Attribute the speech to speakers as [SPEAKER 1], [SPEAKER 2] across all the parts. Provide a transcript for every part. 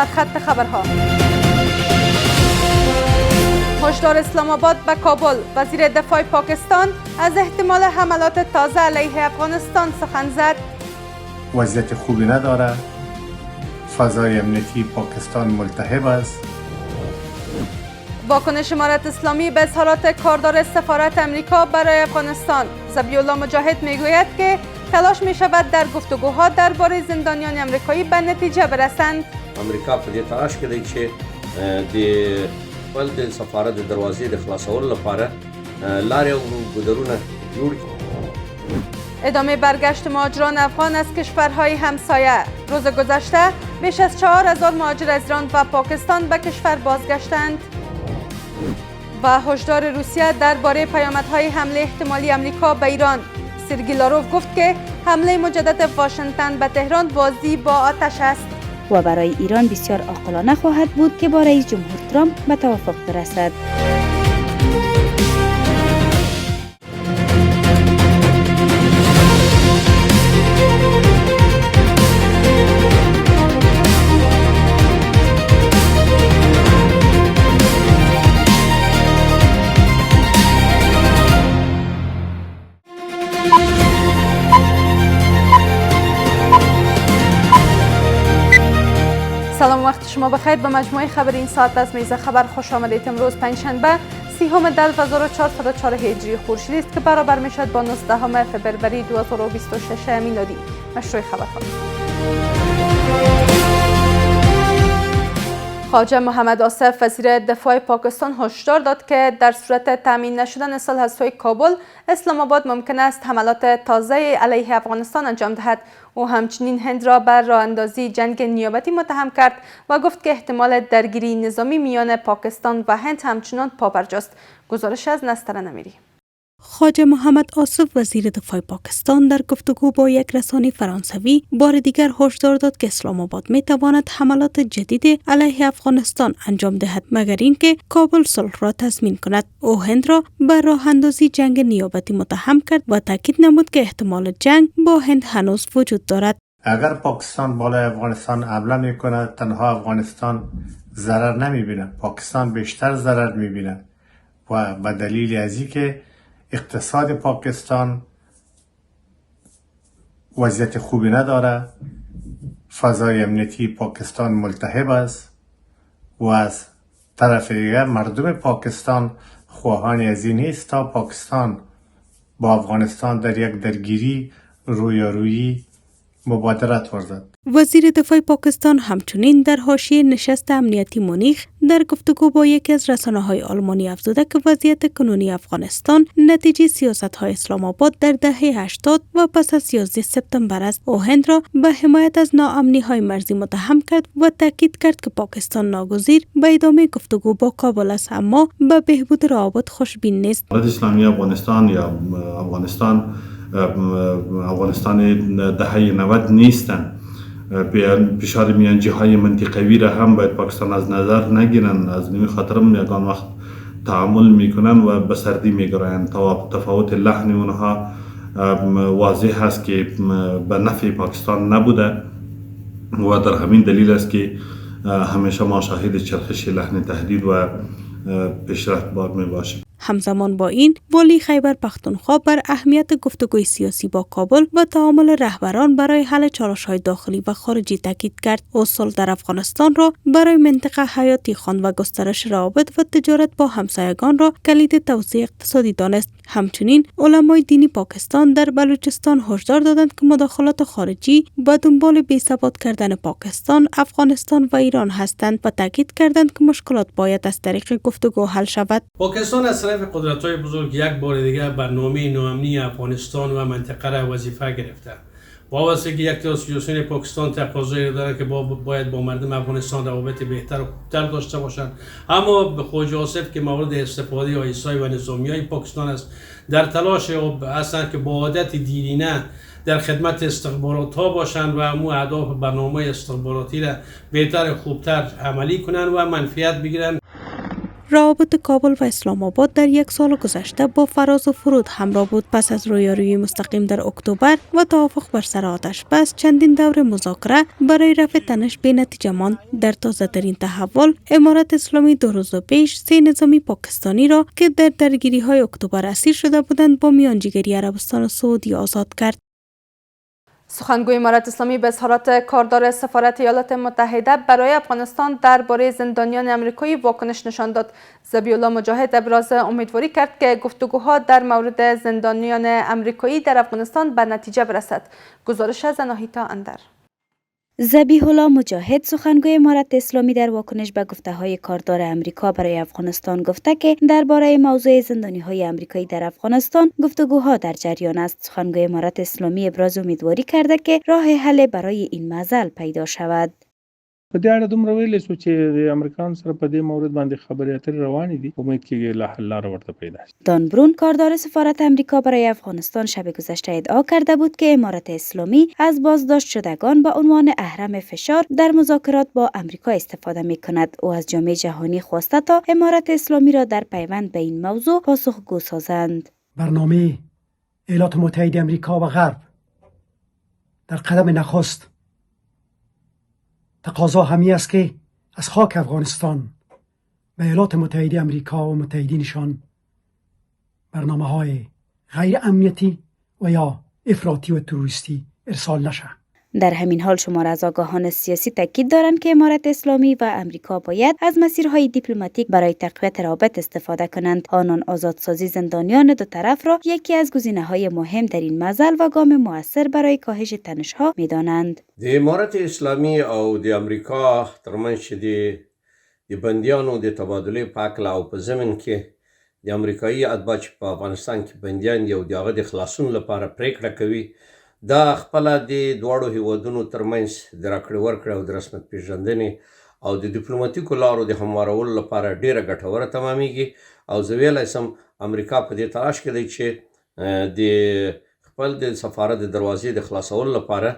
[SPEAKER 1] سرخط خبرها. هشدار اسلام آباد به کابل. وزیر دفاع پاکستان از احتمال حملات تازه علیه افغانستان سخن زد.
[SPEAKER 2] وضعیت خوبی نداره. فضای امنیتی پاکستان ملتهب است.
[SPEAKER 1] واکنش امارت اسلامی به اظهارات کاردار سفارت امریکا برای افغانستان. ذبیح الله مجاهد میگوید که تلاش می شود در گفتگوها درباره زندانیان امریکایی به نتیجه برسند.
[SPEAKER 3] امریکا په دې تلاش کې دی چې د سفارت د دروازې د خلاصولو لپاره لارې او ګودرونه جوړ کړي.
[SPEAKER 1] ادامه برگشت مهاجران افغان از کشورهای همسایه. روز گذشته بیش از 4000 مهاجر از ایران و پاکستان به کشور بازگشتند. و هشدار روسیه درباره پیامدهای حمله احتمالی امریکا به ایران. سرگئی لاروف گفت که حمله مجدد واشنگتن به تهران بازی با آتش است
[SPEAKER 4] و برای ایران بسیار عاقلانه خواهد بود که با رئیس جمهور ترامپ به توافق برسد.
[SPEAKER 1] سلام، وقت شما بخیر. به مجموعه خبر این ساعت از میز خبر خوش آمدید. امروز پنجشنبه 30 دی 1404 هجری خورشیدی است که برابر میشد با 19 فبروری 2026 میلادی. مشروع خبرها. خواجه محمد آصف وزیر دفاع پاکستان هشدار داد که در صورت تامین نشدن صلح از سوی کابل، اسلام آباد ممکن است حملات تازه علیه افغانستان انجام دهد. او همچنین هند را بر راه اندازی جنگ نیابتی متهم کرد و گفت که احتمال درگیری نظامی میان پاکستان و هند همچنان پابرجاست. گزارش از نسترن امیری.
[SPEAKER 4] خواجه محمد آصف وزیر دفاع پاکستان در گفتگو با یک رسانه فرانسوی بار دیگر هشدار داد که اسلام آباد می تواند حملات جدید علیه افغانستان انجام دهد مگر اینکه کابل صلح را تضمین کند. او هند را بر راه اندازی جنگ نیابتی متهم کرد و تاکید نمود که احتمال جنگ با هند هنوز وجود دارد.
[SPEAKER 2] اگر پاکستان بالای افغانستان حمله میکنه، تنها افغانستان ضرر نمیبینه، پاکستان بیشتر ضرر میبینه و به دلیل ازی که اقتصاد پاکستان وضعیت خوبی نداره. فضای امنیتی پاکستان ملتهب است و از طرف دیگر مردم پاکستان خواهان از این نیست تا پاکستان با افغانستان در یک درگیری رویارویی مبادرت ورزد.
[SPEAKER 4] وزیر دفاع پاکستان همچنین در حاشیه نشست امنیتی مونیخ در گفتگو با یکی از رسانه‌های آلمانی افزوده که وضعیت کنونی افغانستان نتیجه سیاست‌های اسلام آباد در دهه 80 و پس از 11 سپتامبر است. او هند را به حمایت از ناامنی‌های مرزی متهم کرد و تاکید کرد که پاکستان ناگزیر به ادامه گفتگو با کابل است اما به بهبود روابط خوشبین نیست.
[SPEAKER 5] دولت اسلامی افغانستان یا افغانستان دهه 90 نیستند. فشار میانجی‌های منطقوی را هم باید پاکستان از نظر نگیرند. از این خاطر هم یگان وقت تعامل میکنن و به سردی میگرایند. تفاوت لحن اونها واضح است که به نفع پاکستان نبوده و در همین دلیل است که همیشه ما شاهد چرخش لحن تهدید و پیشرفت بار میباشیم.
[SPEAKER 4] همزمان با این، والی خیبر پختونخوا بر اهمیت گفتگوی سیاسی با کابل و تعامل رهبران برای حل چالش‌های داخلی و خارجی تاکید کرد. او صلح در افغانستان را برای منطقه حیاتی خواند و گسترش روابط و تجارت با همسایگان را کلید توسعه اقتصادی دانست. همچنین علمای دینی پاکستان در بلوچستان هشدار دادند که مداخلات خارجی به دنبال بی‌ثبات کردن پاکستان، افغانستان و ایران هستند و تاکید کردند که مشکلات باید از طریق گفتگو حل شود.
[SPEAKER 6] پاکستان از طرف قدرت‌های بزرگ یک بار دیگر برنامه ناامنی افغانستان و منطقه را وظیفه گرفته. وابسته که یک سیاسیون پاکستان تقاضایی دارند که باید با مردم افغانستان روابط بهتر و خوبتر داشته باشند، اما به خواجه آصف که مورد استفاده آیسای و نظامیای پاکستان است در تلاش هستند که با عادت دیرینه در خدمت استخبارات ها باشند و امو اهداف برنامه استخباراتی را بهتر و خوبتر عملی کنند و منفعت بگیرند.
[SPEAKER 4] روابط کابل و اسلام آباد در یک سال گذشته با فراز و فرود همراه بود. پس از رویارویی مستقیم در اکتبر و توافق بر سر آتش بس، چندین دور مذاکره برای رفع تنش به نتیجه ماند. در تازه ترین تحول، امارت اسلامی 2 روز پیش 3 نظامی پاکستانی را که در درگیری های اکتبر اسیر شده بودند با میانجیگری عربستان سعودی آزاد کرد.
[SPEAKER 1] سخنگوی امارت اسلامی به اظهارات کاردار سفارت ایالات متحده برای افغانستان درباره زندانیان آمریکایی واکنش نشان داد. ذبیح الله مجاهد ابراز امیدواری کرد که گفتگوها در مورد زندانیان آمریکایی در افغانستان به نتیجه برسد. گزارش از اناهیتا اندر.
[SPEAKER 7] ذبیح الله مجاهد سخنگوی امارت اسلامی در واکنش به گفته‌های کاردار امریکا برای افغانستان گفته که درباره موضوع زندانی‌های آمریکایی در افغانستان گفتگوها در جریان است. سخنگوی امارت اسلامی ابراز امیدواری کرده که راه حل برای این معضل پیدا شود.
[SPEAKER 8] په دې اړه دومره ویلی شو چې د امریکایانو سره په دې مورد باندې خبرې اترې روانې دي. امید کیږي لا حل لاره ورته پیدا شي.
[SPEAKER 7] دان برون کاردار سفارت امریکا برای افغانستان شب گذشته ادعا کرده بود که امارت اسلامی از بازداشت شدگان به عنوان اهرم فشار در مذاکرات با امریکا استفاده می‌کند. او از جامعه جهانی خواسته تا امارت اسلامی را در پیوند به این موضوع پاسخگو سازند.
[SPEAKER 9] برنامه ایالات متحده امریکا و غرب در قدم نخست تقاضا همی است که از خاک افغانستان به ایالات متحده امریکا و متحدینشان برنامه‌های غیر امنیتی و یا افراطی و تروریستی ارسال نشه.
[SPEAKER 7] در همین حال شمار از آگاهان سیاسی تاکید دارند که امارت اسلامی و امریکا باید از مسیرهای دیپلماتیک برای تقویت روابط استفاده کنند. آنان آزادسازی زندانیان دو طرف را یکی از گزینه‌های مهم در این معضل و گام مؤثر برای کاهش تنش‌ها می‌دانند.
[SPEAKER 3] د امارت اسلامي او د امریکا ترمنځ چې د بندیانو د تبادله په هکله او په ضمن کې د امریکایي اتباع چې په افغانستان کې بندیان دي او د هغه د خلاصون لپاره پریکړه کوي، دا خپله د دواړو هیوادونو ترمنځ د راکړې ورکړې او د رسمیت پیژندنې او د دیپلوماتیکو لارو د هموارولو لپاره ډیره ګټوره تمامیږي. او زه ویلی سم امریکا په دې تلاش کې دی چې د خپل د سفارت د دروازې د خلاصولو لپاره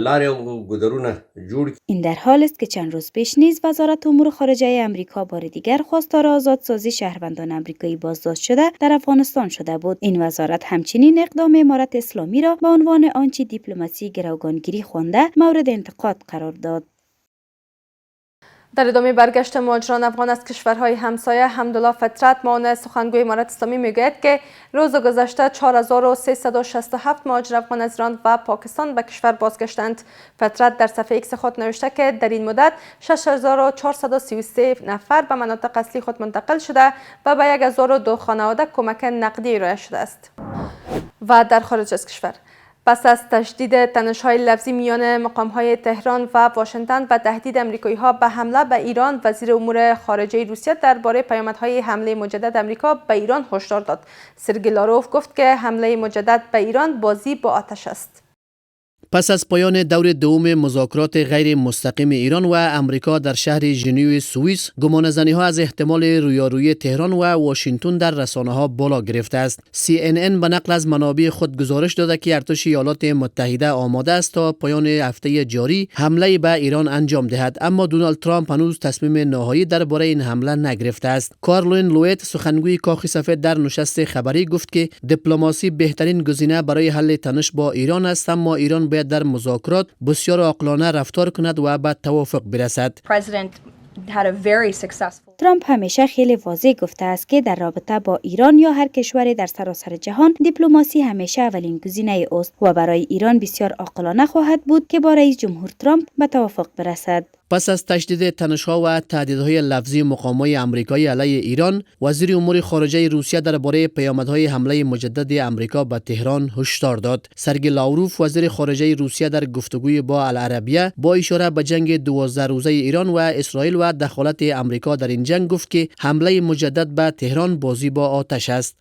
[SPEAKER 3] لارې او ګودرونه جوړ کړي.
[SPEAKER 7] این در حال است که چند روز پیش نیز وزارت امور خارجه امریکا بار دیگر خواستار آزادسازی شهروندان آمریکایی بازداشت شده در افغانستان شده بود. این وزارت همچنین اقدام امارت اسلامی را به عنوان آنچه دیپلماسی گروگانگیری خوانده مورد انتقاد قرار داد.
[SPEAKER 1] در ادامه برگشت مهاجران افغان از کشورهای همسایه، حمدالله فطرت معاون سخنگوی امارت اسلامی میگوید که روز گذشته 4367 مهاجر افغان از ایران و پاکستان به کشور بازگشتند. فطرت در صفحه ایکس خود نوشته که در این مدت 6433 نفر به مناطق اصلی خود منتقل شده و به 1002 خانواده کمک نقدی ارائه شده است. و در خارج از کشور، پس از تشدید تنش‌های لفظی میان مقام‌های تهران و واشنگتن و تهدید آمریکایی‌ها به حمله به ایران، وزیر امور خارجه روسیه درباره پیامدهای حمله مجدد آمریکا به ایران هشدار داد. سرگئی لاروف گفت که حمله مجدد به ایران بازی با آتش است.
[SPEAKER 10] پس از پایان دور دوم مذاکرات غیر مستقیم ایران و امریکا در شهر ژنو سوئیس، گمانه‌زنی‌ها از احتمال رویارویی تهران و واشنگتن در رسانه‌ها بالا گرفته است. CNN به نقل از منابع خود گزارش داده که ارتش ایالات متحده آماده است تا پایان هفته جاری حمله به ایران انجام دهد، اما دونالد ترامپ هنوز تصمیم نهایی درباره این حمله نگرفته است. کارولین لویت، سخنگوی کاخ سفید، در نشست خبری گفت که دیپلماسی بهترین گزینه برای حل تنش با ایران است، اما ایران باید در مذاکرات بسیار عاقلانه رفتار کند و به توافق برسد.
[SPEAKER 7] ترامپ همیشه خیلی واضح گفته است که در رابطه با ایران یا هر کشوری در سراسر جهان دیپلماسی همیشه اولین گزینه اوست و برای ایران بسیار عاقلانه خواهد بود که با رئیس جمهور ترامپ به توافق برسد.
[SPEAKER 10] پس از تشدید تنش‌ها و تهدیدهای لفظی مقام‌های آمریکایی علیه ایران، وزیر امور خارجه روسیه درباره پیامدهای حمله مجدد آمریکا به تهران هشدار داد. سرگئی لاوروف، وزیر خارجه روسیه، در گفتگوی با العربیه با اشاره به جنگ 12 روزه ایران و اسرائیل و دخالت آمریکا در این جنگ گفت که حمله مجدد به تهران بازی با آتش است.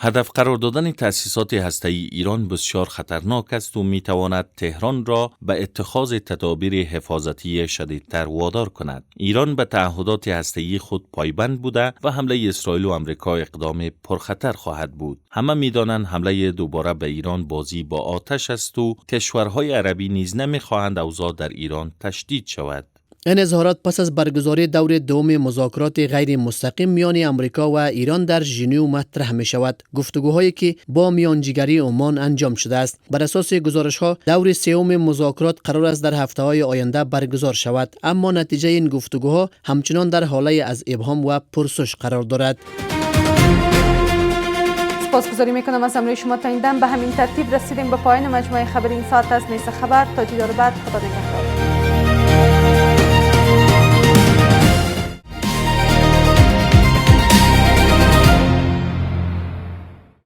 [SPEAKER 11] هدف قرار دادن تأسیسات هسته‌ای ایران بسیار خطرناک است و میتواند تهران را به اتخاذ تدابیر حفاظتی شدیدتر وادار کند. ایران به تعهدات هسته‌ای خود پایبند بوده و حمله اسرائیل و آمریکا اقدام پرخطر خواهد بود. همه میدانند حمله دوباره به ایران بازی با آتش است و کشورهای عربی نیز نمیخواهند اوضاع در ایران تشدید شود.
[SPEAKER 10] این اظهارات پس از برگزاری دور دوم مذاکرات غیر مستقیم میان امریکا و ایران در ژنو مطرح می شود. گفتگوهایی که با میانجیگری عمان انجام شده است. بر اساس گزارش‌ها دور سوم مذاکرات قرار است در هفته‌های آینده برگزار شود، اما نتیجه این گفتگوها همچنان در حاله از ابهام و پرسش قرار دارد.
[SPEAKER 1] سپاسگزاری میکنم از همراهی شما تا این دم. به همین ترتیب رسیدیم به پایان مجموعه خبری این ساعت از نیس خبر. تا دیدار بعد، خدا نگهدار.